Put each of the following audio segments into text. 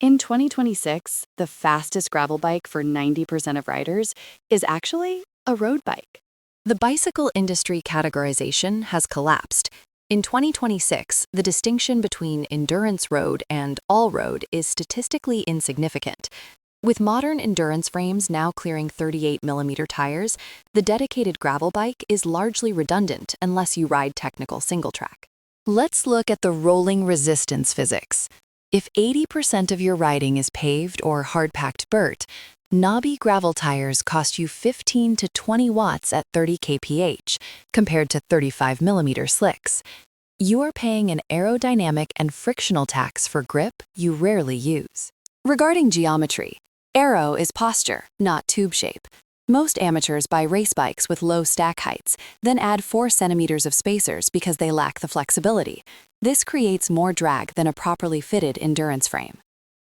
In 2026, the fastest gravel bike for 90% of riders is actually a road bike. The bicycle industry categorization has collapsed. In 2026, the distinction between endurance road and all-road is statistically insignificant. With modern endurance frames now clearing 38mm tires, the dedicated gravel bike is largely redundant unless you ride technical single-track. Let's look at the rolling resistance physics. If 80% of your riding is paved or hard-packed dirt, knobby gravel tires cost you 15 to 20 watts at 30 kph, compared to 35mm slicks. You are paying an aerodynamic and frictional tax for grip you rarely use. Regarding geometry, aero is posture, not tube shape. Most amateurs buy race bikes with low stack heights, then add 4 centimeters of spacers because they lack the flexibility. This creates more drag than a properly fitted endurance frame.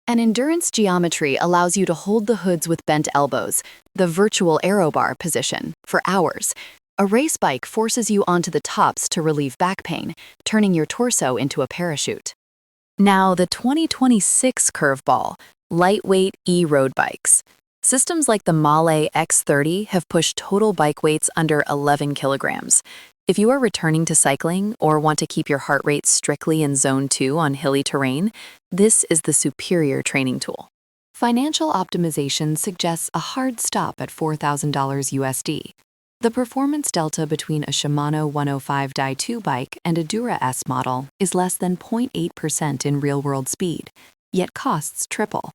An endurance geometry allows you to hold the hoods with bent elbows, the virtual aero bar position, for hours. A race bike forces you onto the tops to relieve back pain, turning your torso into a parachute. Now, the 2026 curveball, lightweight e-road bikes. Systems like the Mahle X30 have pushed total bike weights under 11 kilograms. If you are returning to cycling or want to keep your heart rate strictly in Zone 2 on hilly terrain, this is the superior training tool. Financial optimization suggests a hard stop at $4,000 USD. The performance delta between a Shimano 105 Di 2 bike and a Dura S model is less than 0.8% in real-world speed, yet costs triple.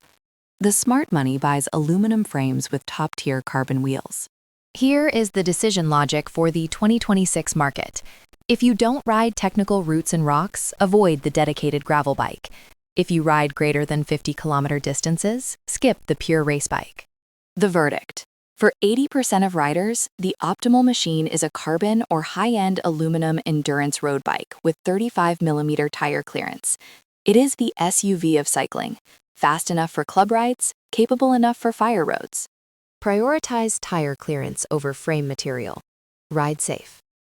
The smart money buys aluminum frames with top-tier carbon wheels. Here is the decision logic for the 2026 market. If you don't ride technical routes and rocks, avoid the dedicated gravel bike. If you ride greater than 50-kilometer distances, skip the pure race bike. The verdict. For 80% of riders, the optimal machine is a carbon or high-end aluminum endurance road bike with 35mm tire clearance. It is the SUV of cycling, fast enough for club rides, capable enough for fire roads. Prioritize tire clearance over frame material. Ride safe.